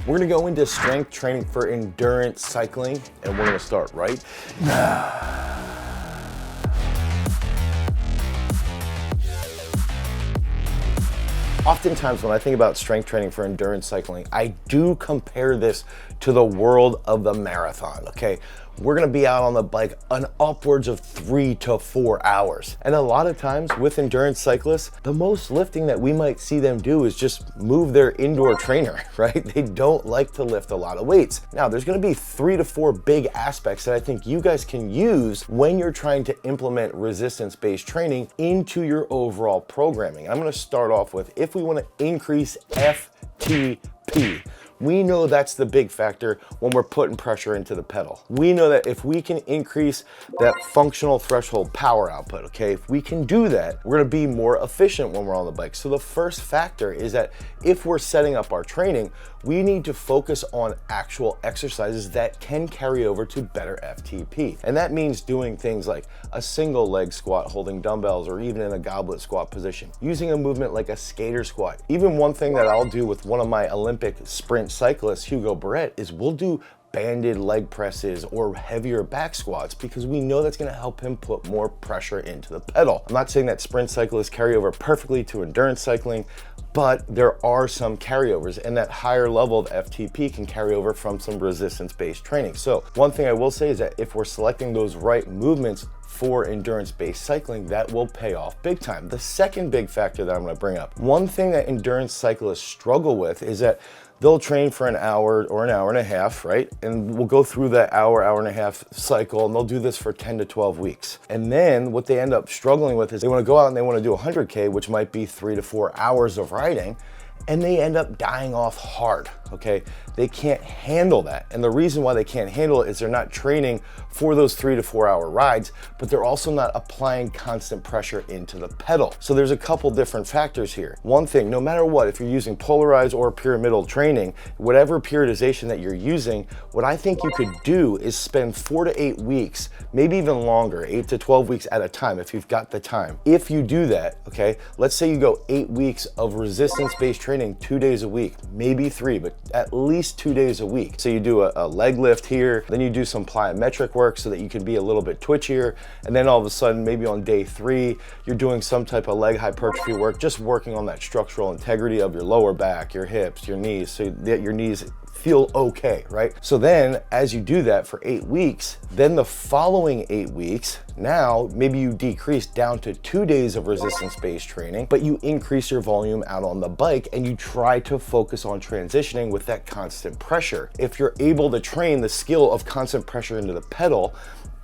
We're gonna go into strength training for endurance cycling, and we're gonna start right now. Oftentimes when I think about strength training for endurance cycling, I do compare this to the world of the marathon, okay? We're gonna be out on the bike an upwards of 3 to 4 hours. And a lot of times with endurance cyclists, the most lifting that we might see them do is just move their indoor trainer, right? They don't like to lift a lot of weights. Now, there's gonna be 3 to 4 big aspects that I think you guys can use when you're trying to implement resistance-based training into your overall programming. I'm gonna start off with, if we wanna increase FTP, we know that's the big factor when we're putting pressure into the pedal. We know that if we can increase that functional threshold power output, okay, if we can do that, we're gonna be more efficient when we're on the bike. So the first factor is that if we're setting up our training, we need to focus on actual exercises that can carry over to better FTP. And that means doing things like a single leg squat holding dumbbells, or even in a goblet squat position, using a movement like a skater squat. Even one thing that I'll do with one of my Olympic sprint cyclist, Hugo Barrett, is we'll do banded leg presses or heavier back squats, because we know that's gonna help him put more pressure into the pedal. I'm not saying that sprint cyclists carry over perfectly to endurance cycling, but there are some carryovers, and that higher level of FTP can carry over from some resistance-based training. So one thing I will say is that if we're selecting those right movements for endurance-based cycling, that will pay off big time. The second big factor that I'm gonna bring up, one thing that endurance cyclists struggle with is that they'll train for an hour or an hour and a half, right? And we'll go through that hour and a half cycle, and they'll do this for 10 to 12 weeks. And then what they end up struggling with is they wanna go out and they wanna do 100K, which might be 3 to 4 hours of riding, and they end up dying off hard, okay? They can't handle that. And the reason why they can't handle it is they're not training for those 3 to 4 hour rides, but they're also not applying constant pressure into the pedal. So there's a couple different factors here. One thing, no matter what, if you're using polarized or pyramidal training, whatever periodization that you're using, what I think you could do is spend 4 to 8 weeks, maybe even longer, 8 to 12 weeks at a time if you've got the time. If you do that, okay, let's say you go 8 weeks of resistance-based training 2 days a week, maybe 3, but at least 2 days a week. So you do a leg lift here, then you do some plyometric work so that you can be a little bit twitchier, and then all of a sudden, maybe on day 3, you're doing some type of leg hypertrophy work, just working on that structural integrity of your lower back, your hips, your knees, so that your knees feel okay, right? So then as you do that for 8 weeks, then the following 8 weeks, now maybe you decrease down to 2 days of resistance-based training, but you increase your volume out on the bike and you try to focus on transitioning with that constant pressure. If you're able to train the skill of constant pressure into the pedal,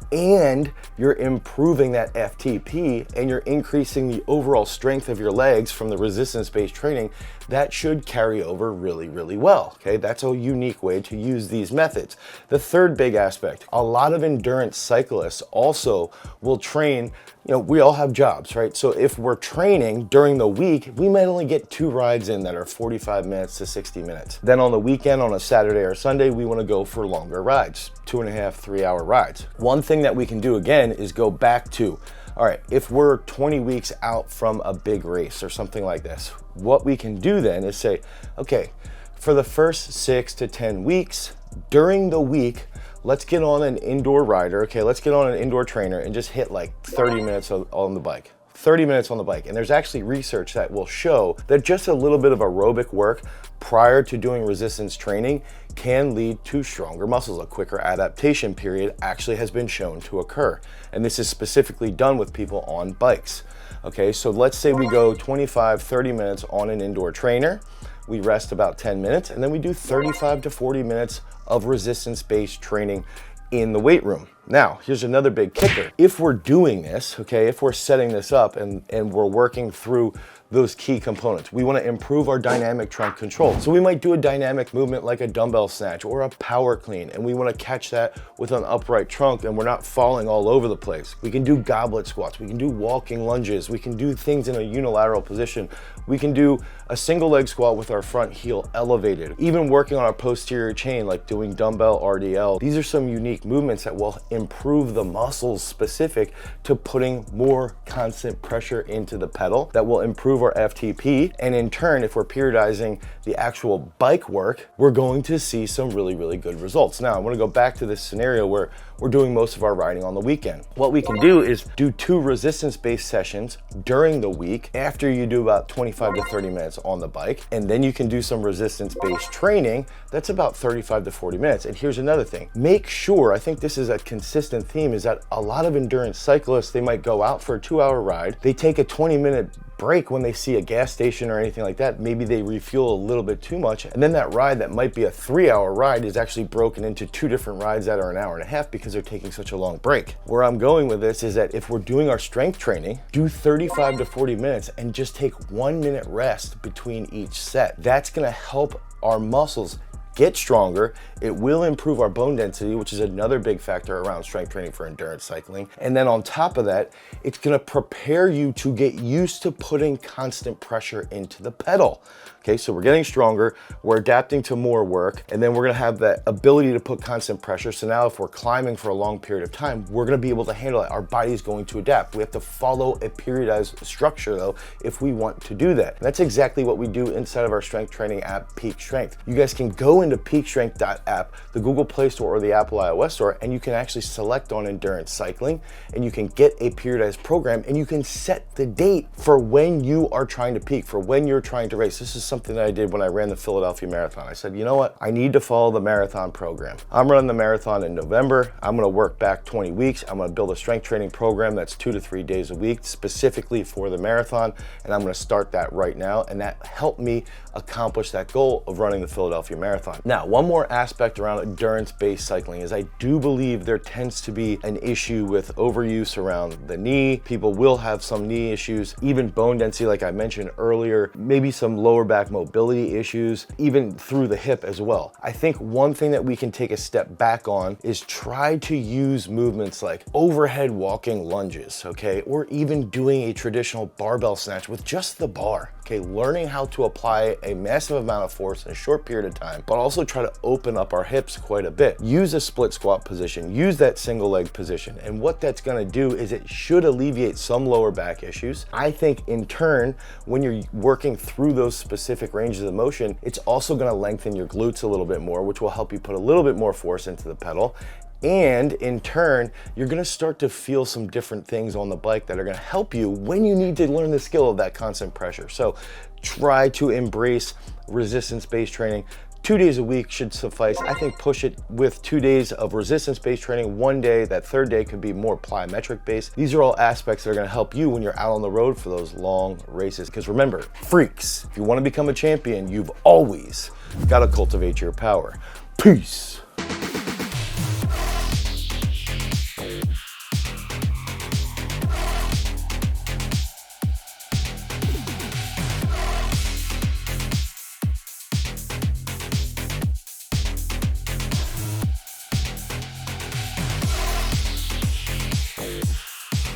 and you're improving that FTP and you're increasing the overall strength of your legs from the resistance-based training, that should carry over really, really well, okay? That's a unique way to use these methods. The third big aspect, a lot of endurance cyclists also will train, you know, we all have jobs, right? So if we're training during the week, we might only get 2 rides in that are 45 minutes to 60 minutes. Then on the weekend, on a Saturday or Sunday, we wanna go for longer rides, 2.5, 3 hour rides. One thing that we can do again is go back to, all right, if we're 20 weeks out from a big race or something like this, what we can do then is say, okay, for the first 6 to 10 weeks, during the week, let's get on an indoor rider, okay, let's get on an indoor trainer and just hit like 30 minutes on the bike. 30 minutes on the bike. And there's actually research that will show that just a little bit of aerobic work prior to doing resistance training can lead to stronger muscles. A quicker adaptation period actually has been shown to occur. And this is specifically done with people on bikes. Okay, so let's say we go 25, 30 minutes on an indoor trainer, we rest about 10 minutes, and then we do 35 to 40 minutes of resistance-based training in the weight room. Now, here's another big kicker. If we're doing this, okay, if we're setting this up and we're working through those key components, we want to improve our dynamic trunk control. So we might do a dynamic movement like a dumbbell snatch or a power clean, and we want to catch that with an upright trunk and we're not falling all over the place. We can do goblet squats, we can do walking lunges, we can do things in a unilateral position. We can do a single leg squat with our front heel elevated, even working on our posterior chain like doing dumbbell RDL. These are some unique movements that will improve the muscles specific to putting more constant pressure into the pedal, that will improve improve our FTP. And in turn, if we're periodizing the actual bike work, we're going to see some really, really good results. Now, I want to go back to this scenario where we're doing most of our riding on the weekend. What we can do is do 2 resistance-based sessions during the week after you do about 25 to 30 minutes on the bike. And then you can do some resistance-based training that's about 35 to 40 minutes. And here's another thing. Make sure, I think this is a consistent theme, is that a lot of endurance cyclists, they might go out for a 2-hour ride. They take a 20-minute break when they see a gas station or anything like that. Maybe they refuel a little bit too much. And then that ride that might be a 3-hour ride is actually broken into 2 different rides that are an hour and a half because they're taking such a long break. Where I'm going with this is that if we're doing our strength training, do 35 to 40 minutes and just take 1 minute rest between each set. That's gonna help our muscles get stronger. It will improve our bone density, which is another big factor around strength training for endurance cycling. And then on top of that, it's gonna prepare you to get used to putting constant pressure into the pedal. Okay, so we're getting stronger, we're adapting to more work, and then we're gonna have that ability to put constant pressure. So now if we're climbing for a long period of time, we're gonna be able to handle it. Our body is going to adapt. We have to follow a periodized structure though, if we want to do that. And that's exactly what we do inside of our strength training app, Peak Strength. You guys can go into peakstrength.app, the Google Play Store or the Apple iOS Store, and you can actually select on endurance cycling, and you can get a periodized program, and you can set the date for when you are trying to peak, for when you're trying to race. This is something that I did when I ran the Philadelphia Marathon. I said, you know what? I need to follow the marathon program. I'm running the marathon in November. I'm gonna work back 20 weeks. I'm gonna build a strength training program that's 2 to 3 days a week, specifically for the marathon, and I'm gonna start that right now, and that helped me accomplish that goal of running the Philadelphia Marathon. Now, one more aspect around endurance-based cycling is I do believe there tends to be an issue with overuse around the knee. People will have some knee issues, even bone density, like I mentioned earlier, maybe some lower back mobility issues, even through the hip as well. I think one thing that we can take a step back on is try to use movements like overhead walking lunges, okay? Or even doing a traditional barbell snatch with just the bar. Okay, learning how to apply a massive amount of force in a short period of time, but also try to open up our hips quite a bit. Use a split squat position, use that single leg position. And what that's gonna do is it should alleviate some lower back issues. I think in turn, when you're working through those specific ranges of motion, it's also gonna lengthen your glutes a little bit more, which will help you put a little bit more force into the pedal. And in turn, you're gonna start to feel some different things on the bike that are gonna help you when you need to learn the skill of that constant pressure. So try to embrace resistance-based training. 2 days a week should suffice. I think push it with 2 days of resistance-based training, 1 day, that third day could be more plyometric-based. These are all aspects that are gonna help you when you're out on the road for those long races. Because remember, freaks, if you wanna become a champion, you've always gotta cultivate your power. Peace.